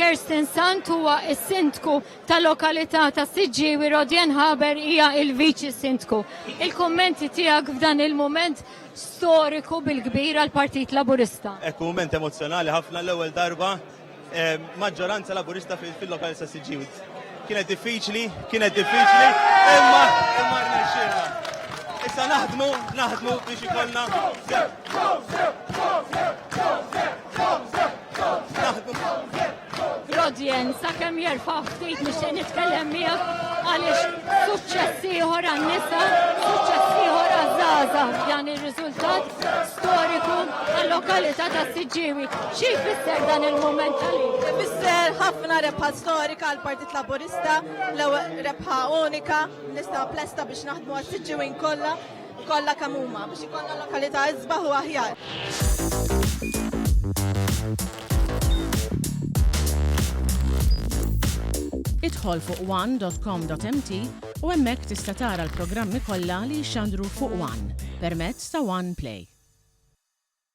Kerstin Sant huwa s-sindku tal-lokalità ta' Siġġiewi, Rodjan Haber hija il-viċi sindku. Il-kummenti tiegħek f'dan il-mument storiku bil-kbir għall-Partit Laburista. Ekku mument emozjonali ħafna l-ewwel darba maġġoranza Laburista fil-lokalità ta' Siġġiewi. Kienet diffiċli, imma rnexxielna. Issa naħdmu biex ikollna Rodjan, sakemm jerfa' ftit nixtieq nitkellem miegħek għaliex suċċess ieħor għan-nisa, suċċess ieħor għaż-żgħażagħ dan ir-riżultat storiku għall-lokalità ta' Siġġiewi. Xi jfisser dan il-mument għalik? Ifisser ħafna rebħa storika għall Partit Laburista, l-ewwel rebħa unika, nista' plesta biex naħdmu għas-Siġġiewin kollha kemm huma biex ikollna lokalità isbaħ u aħjar. Idħol fuq one.com.mt u hemmhekk tista' tara l-programmi kollha li jxandru fuq One permezz ta' One Play.